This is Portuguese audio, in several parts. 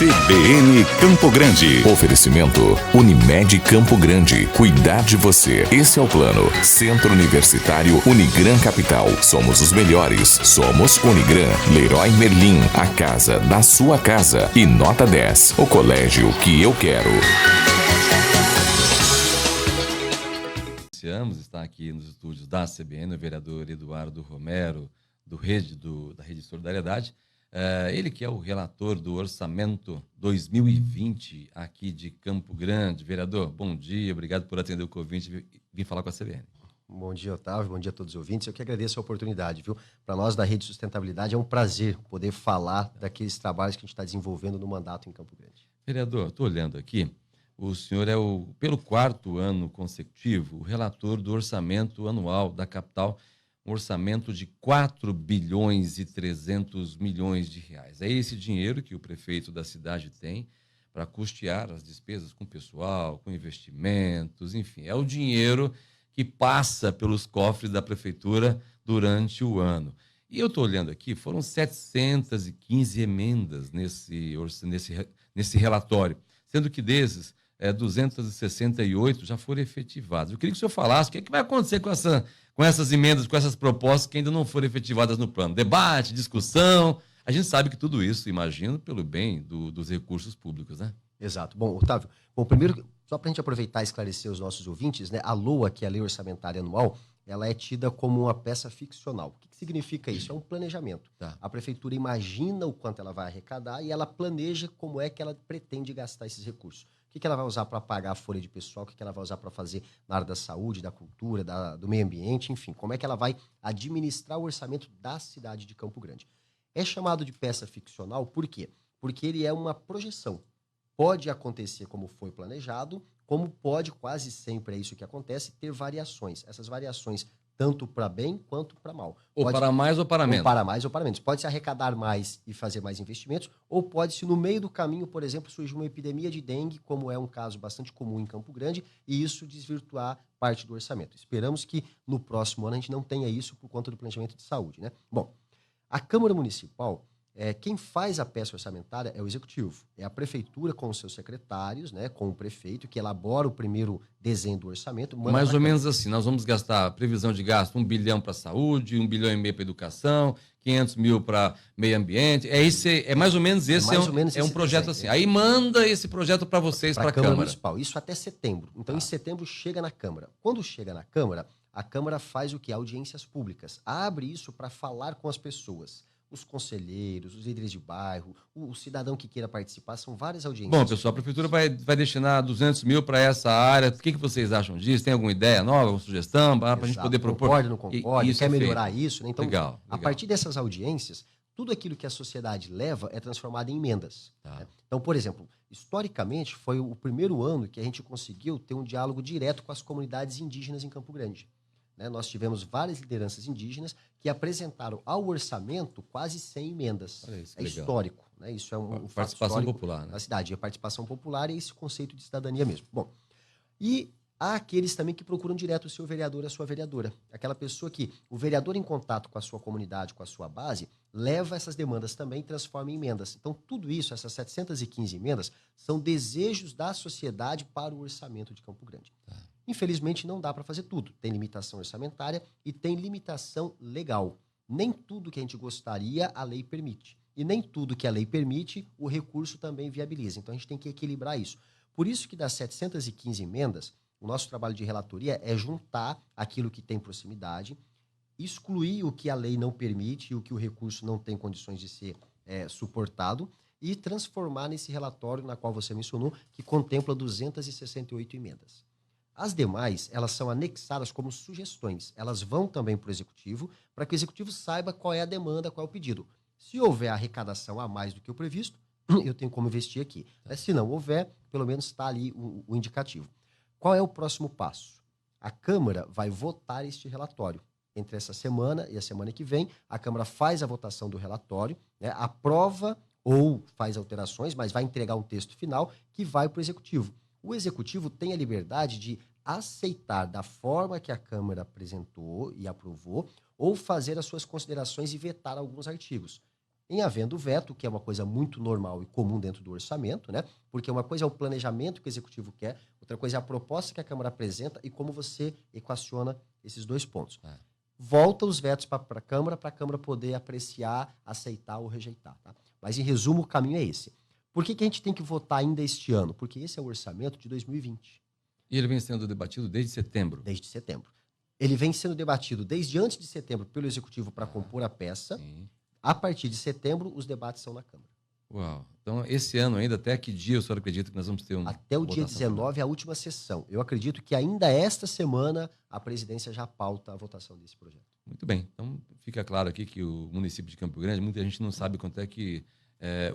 CBN Campo Grande. Oferecimento Unimed Campo Grande. Cuidar de você. Esse é o plano. Centro Universitário Unigran Capital. Somos os melhores. Somos Unigran. Leroy Merlin. A casa da sua casa. E Nota 10. O colégio que eu quero. Está aqui nos estúdios da CBN o vereador Eduardo Romero, da Rede Solidariedade. Ele que é o relator do Orçamento 2020 aqui de Campo Grande. Vereador, bom dia, obrigado por atender o convite e vir falar com a CBN. Bom dia, Otávio, bom dia a todos os ouvintes. Eu que agradeço a oportunidade, viu? Para nós da Rede Sustentabilidade é um prazer poder falar daqueles trabalhos que a gente está desenvolvendo no mandato em Campo Grande. Vereador, estou olhando aqui, o senhor é, pelo 4º ano consecutivo, o relator do orçamento anual da capital, um orçamento de 4 bilhões e 300 milhões de reais. É esse dinheiro que o prefeito da cidade tem para custear as despesas com pessoal, com investimentos, enfim. É o dinheiro que passa pelos cofres da prefeitura durante o ano. E eu estou olhando aqui, foram 715 emendas nesse relatório, sendo que desses, 268 já foram efetivadas. Eu queria que o senhor falasse o que vai acontecer com essas emendas, com essas propostas que ainda não foram efetivadas no plano. Debate, discussão. A gente sabe que tudo isso, imagino, pelo bem dos recursos públicos, né? Exato. Bom, Otávio, primeiro, só para a gente aproveitar e esclarecer os nossos ouvintes, né, a LOA, que é a Lei Orçamentária Anual, ela é tida como uma peça ficcional. O que significa isso? É um planejamento. Tá. A prefeitura imagina o quanto ela vai arrecadar e ela planeja como é que ela pretende gastar esses recursos. O que ela vai usar para pagar a folha de pessoal, o que ela vai usar para fazer na área da saúde, da cultura, do meio ambiente, enfim, como é que ela vai administrar o orçamento da cidade de Campo Grande. É chamado de peça ficcional por quê? Porque ele é uma projeção. Pode acontecer como foi planejado, como pode, quase sempre é isso que acontece, ter variações. Essas variações tanto para bem quanto para mal. Ou para mais ou para menos. Ou para mais ou para menos. Pode se arrecadar mais e fazer mais investimentos, ou pode se no meio do caminho, por exemplo, surgir uma epidemia de dengue, como é um caso bastante comum em Campo Grande, e isso desvirtuar parte do orçamento. Esperamos que no próximo ano a gente não tenha isso por conta do planejamento de saúde, né? Bom, a Câmara Municipal, quem faz a peça orçamentária é o Executivo. É a Prefeitura com os seus secretários, né, com o prefeito, que elabora o primeiro desenho do orçamento. Mais ou menos assim, nós vamos gastar previsão de gasto 1 bilhão para a saúde, 1,5 bilhão para a educação, 500 mil para meio ambiente. É mais ou menos esse, é um projeto assim. Aí manda esse projeto para vocês, para a Câmara Municipal. Isso até setembro. Então, em setembro chega na Câmara. Quando chega na Câmara, a Câmara faz o que? Audiências públicas. Abre isso para falar com as pessoas. Os conselheiros, os líderes de bairro, o cidadão que queira participar, são várias audiências. Bom, pessoal, a prefeitura vai destinar 200 mil para essa área. O que vocês acham disso? Tem alguma ideia nova, alguma sugestão para a gente poder propor? Concorda, não concorda? Quer melhorar feito. isso? Né? Então, legal. A partir dessas audiências, tudo aquilo que a sociedade leva é transformado em emendas. Tá. Né? Então, por exemplo, historicamente, foi o primeiro ano que a gente conseguiu ter um diálogo direto com as comunidades indígenas em Campo Grande. Nós tivemos várias lideranças indígenas que apresentaram ao orçamento quase 100 emendas. É histórico. Né? Isso é um participação popular, né? Na cidade. É participação popular e esse conceito de cidadania mesmo. Bom, e há aqueles também que procuram direto o seu vereador, a sua vereadora. Aquela pessoa que o vereador em contato com a sua comunidade, com a sua base, leva essas demandas também e transforma em emendas. Então, tudo isso, essas 715 emendas, são desejos da sociedade para o orçamento de Campo Grande. Tá. Infelizmente, não dá para fazer tudo. Tem limitação orçamentária e tem limitação legal. Nem tudo que a gente gostaria, a lei permite. E nem tudo que a lei permite, o recurso também viabiliza. Então, a gente tem que equilibrar isso. Por isso que das 715 emendas, o nosso trabalho de relatoria é juntar aquilo que tem proximidade, excluir o que a lei não permite e o que o recurso não tem condições de ser suportado e transformar nesse relatório na qual você mencionou, que contempla 268 emendas. As demais, elas são anexadas como sugestões. Elas vão também para o Executivo, para que o Executivo saiba qual é a demanda, qual é o pedido. Se houver arrecadação a mais do que o previsto, eu tenho como investir aqui. Se não houver, pelo menos está ali o indicativo. Qual é o próximo passo? A Câmara vai votar este relatório. Entre essa semana e a semana que vem, a Câmara faz a votação do relatório, né, aprova ou faz alterações, mas vai entregar um texto final que vai para o Executivo. O Executivo tem a liberdade de aceitar da forma que a Câmara apresentou e aprovou, ou fazer as suas considerações e vetar alguns artigos. Em havendo veto, que é uma coisa muito normal e comum dentro do orçamento, né? Porque uma coisa é o planejamento que o Executivo quer, outra coisa é a proposta que a Câmara apresenta e como você equaciona esses dois pontos. Volta os vetos para a Câmara poder apreciar, aceitar ou rejeitar. Tá? Mas, em resumo, o caminho é esse. Por que a gente tem que votar ainda este ano? Porque esse é o orçamento de 2020. E ele vem sendo debatido desde setembro? Desde setembro. Ele vem sendo debatido desde antes de setembro pelo Executivo para compor a peça. Sim. A partir de setembro, os debates são na Câmara. Uau. Então, esse ano ainda, até que dia o senhor acredita que nós vamos ter Até o dia 19, a última sessão. Eu acredito que ainda esta semana a presidência já pauta a votação desse projeto. Muito bem. Então, fica claro aqui que o município de Campo Grande, muita gente não sabe quanto é que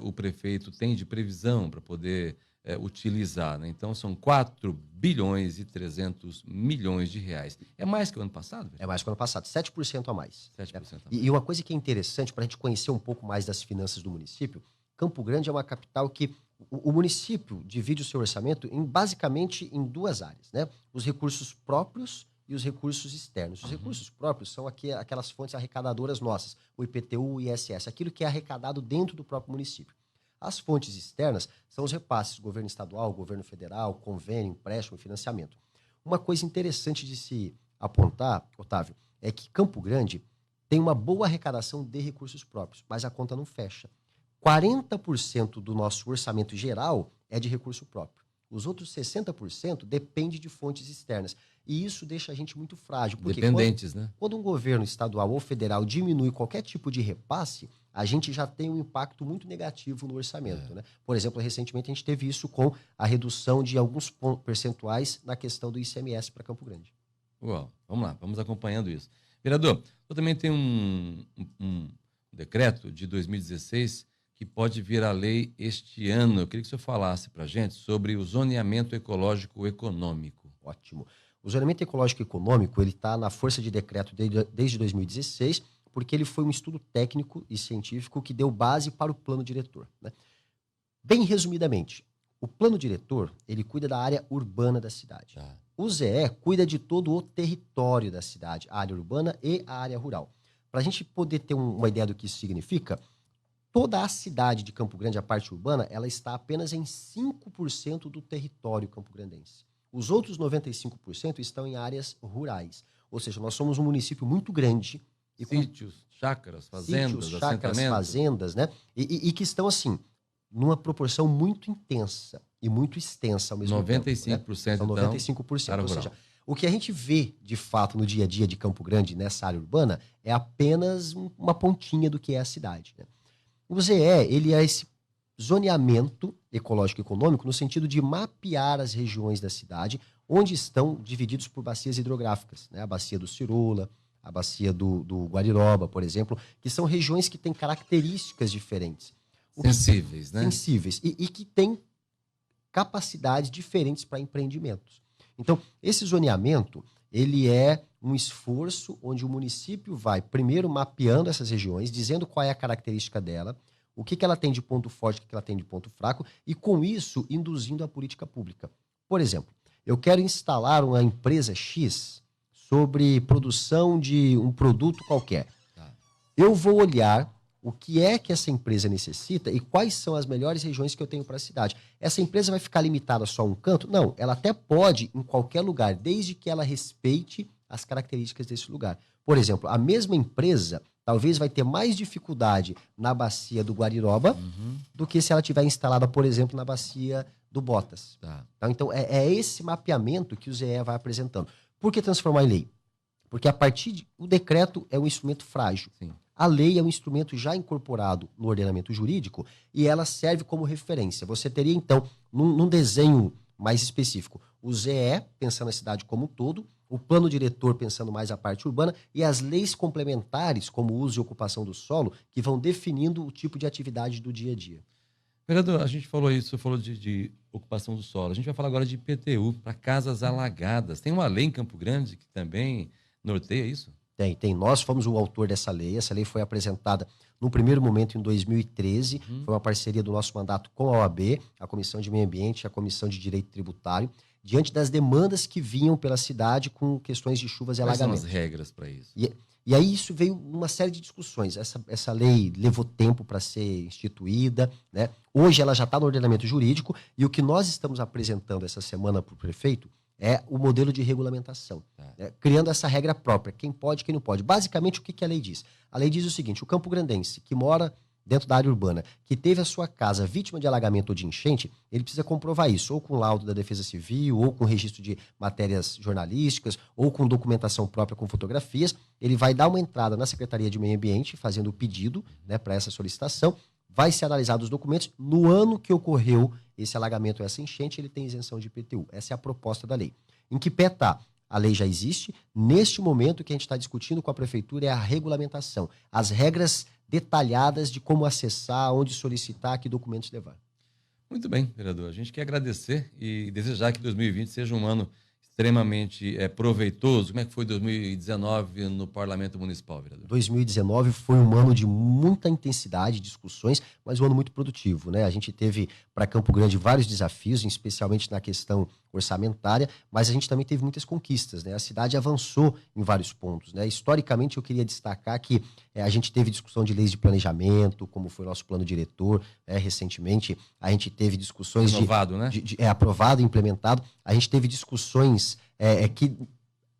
o prefeito tem de previsão para poder utilizar. Né? Então, são 4 bilhões e 300 milhões de reais. É mais que o ano passado? Velho? É mais que o ano passado, 7% a mais. 7% a mais. E uma coisa que é interessante para a gente conhecer um pouco mais das finanças do município, Campo Grande é uma capital que o município divide o seu orçamento basicamente em duas áreas, né? Os recursos próprios e os recursos externos. Os recursos próprios são aquelas fontes arrecadadoras nossas, o IPTU, o ISS, aquilo que é arrecadado dentro do próprio município. As fontes externas são os repasses do governo estadual, governo federal, convênio, empréstimo, financiamento. Uma coisa interessante de se apontar, Otávio, é que Campo Grande tem uma boa arrecadação de recursos próprios, mas a conta não fecha. 40% do nosso orçamento geral é de recurso próprio. Os outros 60% depende de fontes externas. E isso deixa a gente muito frágil. Porque dependentes, né? Quando um governo estadual ou federal diminui qualquer tipo de repasse, a gente já tem um impacto muito negativo no orçamento. Né? Por exemplo, recentemente a gente teve isso com a redução de alguns percentuais na questão do ICMS para Campo Grande. Uau, vamos lá, vamos acompanhando isso. Vereador, eu também tenho um decreto de 2016 que pode vir a lei este ano. Eu queria que o senhor falasse para a gente sobre o zoneamento ecológico econômico. Ótimo. O zoneamento ecológico econômico ele está na força de decreto desde 2016, porque ele foi um estudo técnico e científico que deu base para o plano diretor. Né? Bem resumidamente, o plano diretor ele cuida da área urbana da cidade. O ZE cuida de todo o território da cidade, a área urbana e a área rural. Para a gente poder ter uma ideia do que isso significa, toda a cidade de Campo Grande, a parte urbana, ela está apenas em 5% do território campograndense. Os outros 95% estão em áreas rurais. Ou seja, nós somos um município muito grande. Sítios, chácaras, fazendas, assentamentos. Fazendas, né? E que estão, assim, numa proporção muito intensa e muito extensa ao mesmo 95%, tempo. Né? São 95%. Área ou rural. seja, o que a gente vê, de fato, no dia a dia de Campo Grande, nessa área urbana, é apenas uma pontinha do que é a cidade. Né? O ZE, ele é esse zoneamento ecológico e econômico no sentido de mapear as regiões da cidade onde estão divididos por bacias hidrográficas, né? A bacia do Cirola, a bacia do Guariroba, por exemplo, que são regiões que têm características diferentes. Sensíveis, né? Sensíveis e que têm capacidades diferentes para empreendimentos. Então, esse zoneamento, ele é um esforço onde o município vai, primeiro, mapeando essas regiões, dizendo qual é a característica dela, o que ela tem de ponto forte, o que ela tem de ponto fraco, e com isso, induzindo a política pública. Por exemplo, eu quero instalar uma empresa X sobre produção de um produto qualquer. Eu vou olhar o que é que essa empresa necessita e quais são as melhores regiões que eu tenho para a cidade. Essa empresa vai ficar limitada só a um canto? Não, ela até pode em qualquer lugar, desde que ela respeite as características desse lugar. Por exemplo, a mesma empresa talvez vai ter mais dificuldade na bacia do Guariroba do que se ela tiver instalada, por exemplo, na bacia do Botas. Então, é esse mapeamento que o ZE vai apresentando. Por que transformar em lei? Porque o decreto é um instrumento frágil. Sim. A lei é um instrumento já incorporado no ordenamento jurídico e ela serve como referência. Você teria, então, num desenho mais específico, o ZE, pensando na cidade como um todo, o plano diretor pensando mais a parte urbana e as leis complementares, como o uso e ocupação do solo, que vão definindo o tipo de atividade do dia a dia. Vereador, a gente falou isso, você falou de ocupação do solo. A gente vai falar agora de IPTU para casas alagadas. Tem uma lei em Campo Grande que também norteia isso? Tem. Nós fomos o autor dessa lei. Essa lei foi apresentada no primeiro momento em 2013. Foi uma parceria do nosso mandato com a OAB, a Comissão de Meio Ambiente e a Comissão de Direito Tributário, diante das demandas que vinham pela cidade com questões de chuvas e Quais alagamentos. são as regras para isso? E aí isso veio uma série de discussões. Essa lei levou tempo para ser instituída, né? Hoje ela já está no ordenamento jurídico e o que nós estamos apresentando essa semana para o prefeito é o modelo de regulamentação, né? Criando essa regra própria, quem pode, quem não pode. Basicamente, o que a lei diz? A lei diz o seguinte: o campograndense que mora dentro da área urbana, que teve a sua casa vítima de alagamento ou de enchente, ele precisa comprovar isso, ou com laudo da Defesa Civil, ou com registro de matérias jornalísticas, ou com documentação própria com fotografias. Ele vai dar uma entrada na Secretaria de Meio Ambiente, fazendo o pedido, né, para essa solicitação. Vai ser analisado os documentos. No ano que ocorreu esse alagamento ou essa enchente, ele tem isenção de IPTU. Essa é a proposta da lei. Em que pé está? A lei já existe. Neste momento, o que a gente está discutindo com a Prefeitura é a regulamentação. As regras detalhadas de como acessar, onde solicitar, que documentos levar. Muito bem, vereador. A gente quer agradecer e desejar que 2020 seja um ano extremamente proveitoso. Como é que foi 2019 no Parlamento Municipal, vereador? 2019 foi um ano de muita intensidade, discussões, mas um ano muito produtivo, né? A gente teve para Campo Grande vários desafios, especialmente na questão orçamentária, mas a gente também teve muitas conquistas, né? A cidade avançou em vários pontos, né? Historicamente, eu queria destacar que a gente teve discussão de leis de planejamento, como foi o nosso plano diretor, recentemente. A gente teve discussões aprovado, né? Aprovado, implementado. A gente teve discussões que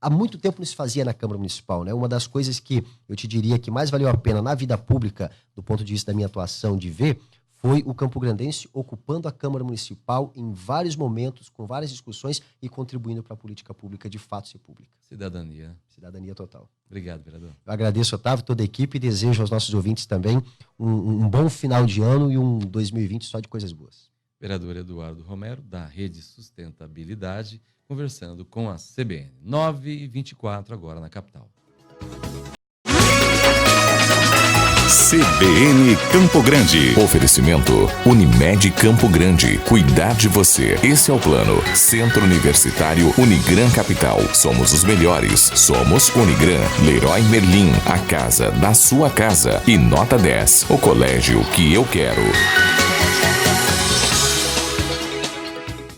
há muito tempo não se fazia na Câmara Municipal, né? Uma das coisas que eu te diria que mais valeu a pena na vida pública, do ponto de vista da minha atuação, de ver, foi o campograndense ocupando a Câmara Municipal em vários momentos, com várias discussões e contribuindo para a política pública de fato ser pública. Cidadania. Cidadania total. Obrigado, vereador. Eu agradeço, Otávio, toda a equipe e desejo aos nossos ouvintes também um bom final de ano e um 2020 só de coisas boas. Vereador Eduardo Romero, da Rede Sustentabilidade, conversando com a CBN. 9h24 agora na capital. CBN Campo Grande. Oferecimento Unimed Campo Grande. Cuidar de você. Esse é o plano. Centro Universitário Unigran Capital. Somos os melhores. Somos Unigran. Leroy Merlin. A casa da sua casa. E nota 10. O colégio que eu quero.